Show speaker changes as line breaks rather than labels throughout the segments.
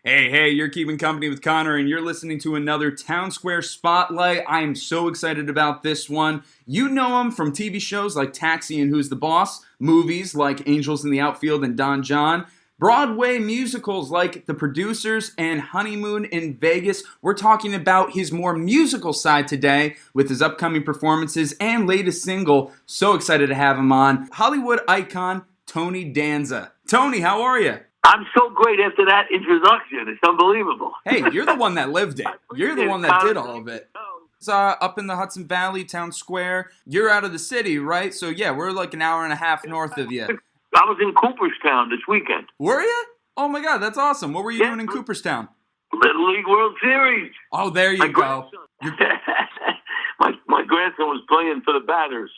Hey, you're keeping company with Connor, and you're listening to another Town Square Spotlight. I am so excited about this one. You know him from TV shows like Taxi and Who's the Boss, movies like Angels in the Outfield and Don Jon, Broadway musicals like The Producers and Honeymoon in Vegas. We're talking about his more musical side today with his upcoming performances and latest single. So excited to have him on. Hollywood icon, Tony Danza. Tony, how are you?
I'm so great after that introduction. It's unbelievable.
Hey, you're the one that lived it. You're the one that did all of it. It's up in the Hudson Valley, Town Square. You're out of the city, right? So, yeah, we're like an hour and a half north of you.
I was in Cooperstown this weekend.
Were you? Oh, my God, that's awesome. What were you doing in Cooperstown?
Little League World Series.
Oh, there you go.
My grandson was playing for the Batters.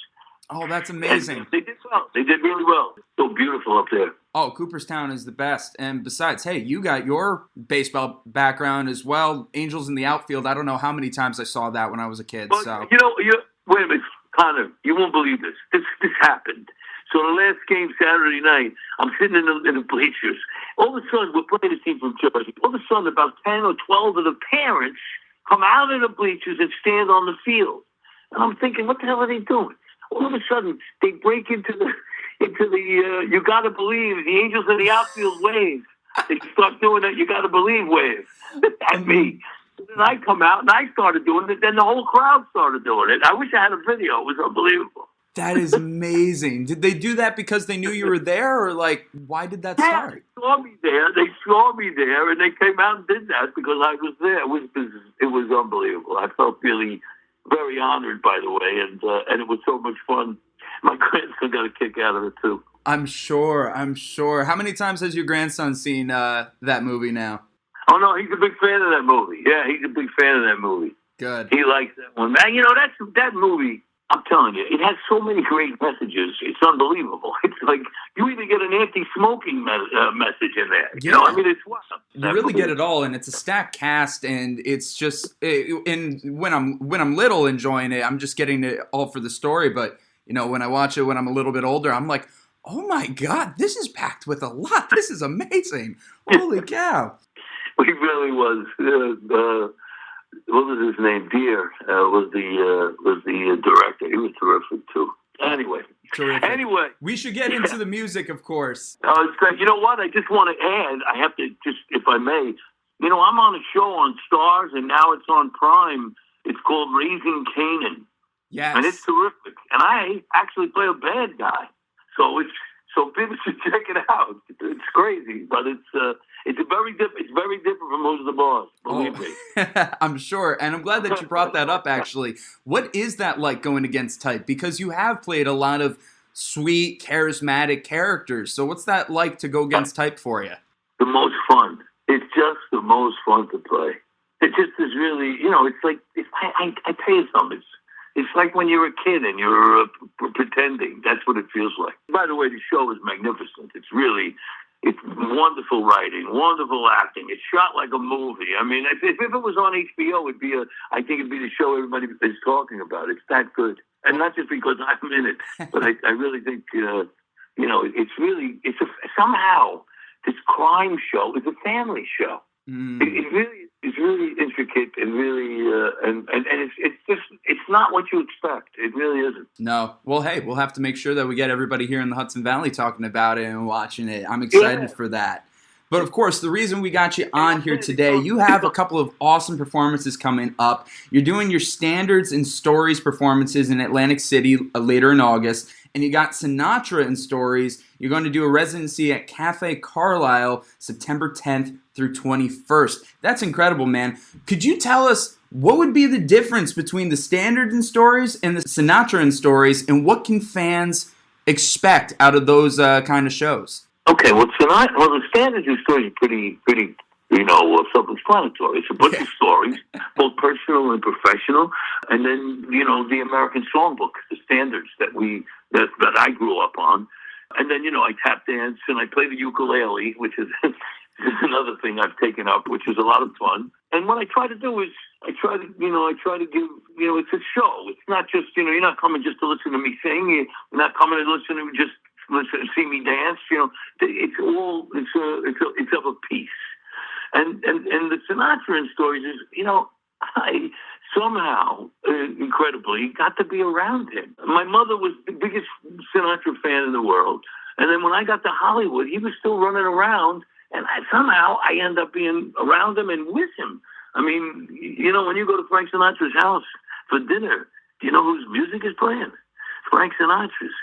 Oh, that's amazing.
And they did well. They did really well. So beautiful up there.
Oh, Cooperstown is the best. And besides, hey, you got your baseball background as well. Angels in the Outfield. I don't know how many times I saw that when I was a kid.
Well,
so
wait a minute, Connor. You won't believe this. This happened. So the last game Saturday night, I'm sitting in the bleachers. All of a sudden, we're playing a team from Jersey. All of a sudden, about 10 or 12 of the parents come out of the bleachers and stand on the field. And I'm thinking, what the hell are they doing? All of a sudden, they break into the you gotta believe, the Angels in the Outfield wave. They start doing that you gotta believe wave at me. And then I come out and I started doing it. Then the whole crowd started doing it. I wish I had a video. It was unbelievable.
That is amazing. Did they do that because they knew you were there, or like, why did that start?
They saw me there. And they came out and did that because I was there. It was unbelievable. I felt really very honored, by the way, and it was so much fun. My grandson got a kick out of it too. I'm sure.
How many times has your grandson seen that movie now?
Oh no, he's a big fan of that movie. Yeah, he's a big fan of that movie.
Good.
He likes that one. Man, that movie. I'm telling you, it has so many great messages. It's unbelievable. It's like you even get an anti-smoking message in there.
Yeah.
It's wild.
You really get it all, and it's a stacked cast, and it's just. And when I'm little enjoying it, I'm just getting it all for the story. But when I watch it when I'm a little bit older, I'm like, oh my God, this is packed with a lot. This is amazing. Holy cow!
He really was. What was his name? Deere was the director. He was terrific too. Anyway,
we should get into the music, of course.
It's great. You know what? I just want to add. I have to just, if I may. I'm on a show on Stars, and now it's on Prime. It's called Raising Canaan.
Yes,
and it's terrific. And I actually play a bad guy, so people should check it out. It's crazy, but it's very different from Who's the Boss. Believe me.
I'm sure, and I'm glad that you brought that up. Actually, what is that like going against type? Because you have played a lot of sweet, charismatic characters. So what's that like to go against type for you?
The most fun. It's just the most fun to play. It just is really, it's like I tell you something. It's like when you're a kid and you're pretending. That's what it feels like. By the way, the show is magnificent. It's wonderful writing, wonderful acting. It's shot like a movie. I mean, if it was on HBO, I think it'd be the show everybody is talking about. It's that good. And not just because I'm in it, but I really think, somehow this crime show is a family show.
Mm.
It's really intricate and really, and it's not what you expect. It really isn't.
No. Well, hey, we'll have to make sure that we get everybody here in the Hudson Valley talking about it and watching it. I'm excited for that. But of course, the reason we got you on here today, you have a couple of awesome performances coming up. You're doing your Standards and Stories performances in Atlantic City later in August. And you got Sinatra and Stories. You're going to do a residency at Cafe Carlyle September 10th through 21st. That's incredible, man. Could you tell us what would be the difference between the Standards and Stories and the Sinatra and Stories, and what can fans expect out of those kind of shows?
Okay, well, the Standards and Stories are pretty self-explanatory. It's a bunch of stories, both personal and professional, and then the American Songbook, the standards that I grew up on, and then I tap dance and I play the ukulele, which is another thing I've taken up, which is a lot of fun. And what I try to do is I try to give it's a show. It's not just you're not coming just to listen to me sing. You're not coming to listen see me dance. It's of a piece. And and the Sinatra Stories is, I somehow, incredibly, got to be around him. My mother was the biggest Sinatra fan in the world. And then when I got to Hollywood, he was still running around, and somehow I end up being around him and with him. I mean, when you go to Frank Sinatra's house for dinner, do you know whose music is playing? Frank Sinatra's.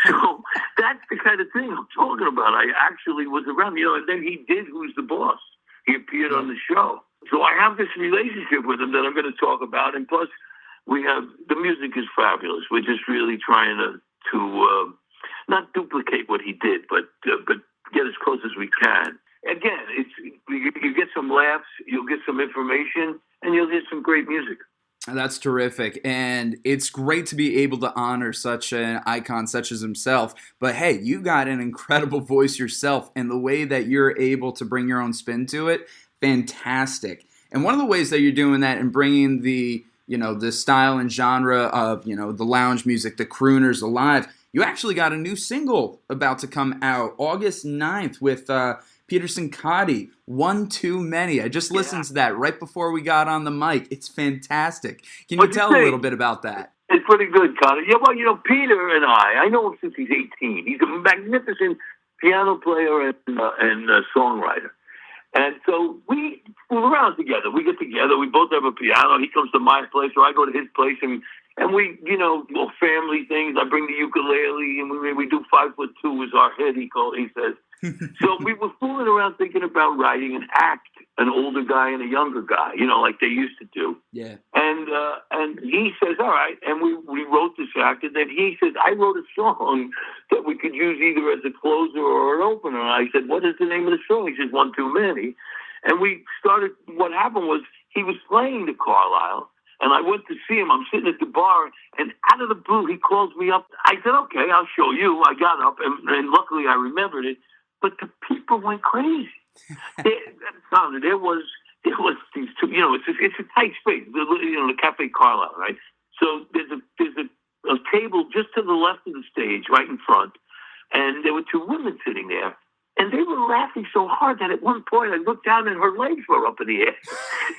So that's the kind of thing I'm talking about. I actually was around, and then he did Who's the Boss. He appeared on the show. So I have this relationship with him that I'm going to talk about. And plus, the music is fabulous. We're just really trying to not duplicate what he did, but get as close as we can. Again, you get some laughs, you'll get some information, and you'll get some great music.
That's terrific, and it's great to be able to honor such an icon such as himself. But hey, you got an incredible voice yourself, and the way that you're able to bring your own spin to it, fantastic. And one of the ways that you're doing that and bringing the style and genre of, the lounge music, the crooners alive, you actually got a new single about to come out August 9th with Peterson Cotty, One Too Many. I just listened to that right before we got on the mic. It's fantastic. Can you tell a little bit about that?
It's pretty good, Cotty. Yeah, well, Peter and I know him since he's 18. He's a magnificent piano player and songwriter. And so we fool around together. We get together. We both have a piano. He comes to my place, or I go to his place, and we, little family things. I bring the ukulele, and we do 5'2" is our head. He says. So we were fooling around thinking about writing an act, an older guy and a younger guy, like they used to do.
Yeah.
And he says, all right. And we wrote this act, and then he says, I wrote a song that we could use either as a closer or an opener. And I said, what is the name of the song? He says, One Too Many. And we started, what happened was he was playing the Carlyle, and I went to see him. I'm sitting at the bar, and out of the blue, he calls me up. I said, okay, I'll show you. I got up, and luckily I remembered it. But the people went crazy. There was these two. It's a tight space. The Cafe Carlyle, right? So there's a table just to the left of the stage, right in front, and there were two women sitting there, and they were laughing so hard that at one point I looked down and her legs were up in the air.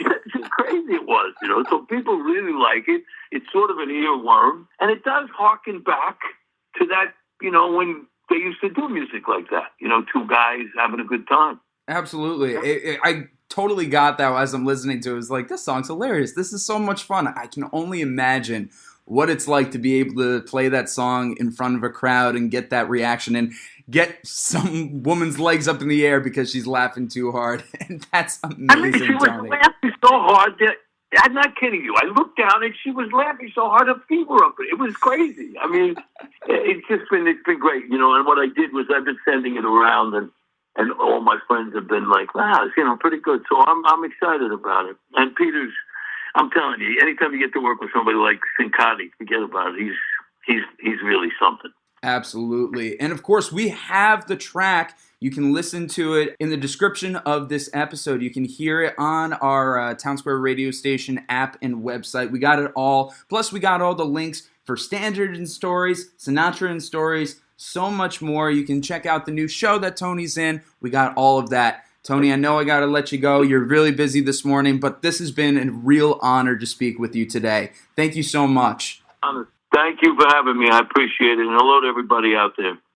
That's how crazy it was, So people really like it. It's sort of an earworm, and it does harken back to that, when they used to do music like that, two guys having a good time.
Absolutely. I totally got that as I'm listening to it. It was like, this song's hilarious. This is so much fun. I can only imagine what it's like to be able to play that song in front of a crowd and get that reaction and get some woman's legs up in the air because she's laughing too hard. And that's amazing,
she was
Tony.
laughing so hard that, I'm not kidding you. I looked down and she was laughing so hard her feet were up. It was crazy. I mean, it's been great, And what I did was I've been sending it around, and all my friends have been like, wow, it's pretty good. So I'm excited about it. And Peter's, I'm telling you, anytime you get to work with somebody like Sincotti, forget about it. He's really something.
Absolutely. And of course, we have the track. You can listen to it in the description of this episode. You can hear it on our Town Square radio station app and website. We got it all. Plus, we got all the links for Standard and Stories, Sinatra and Stories, so much more. You can check out the new show that Tony's in. We got all of that. Tony, I know I got to let you go. You're really busy this morning, but this has been a real honor to speak with you today. Thank you so much.
Thank you for having me. I appreciate it. And hello to everybody out there.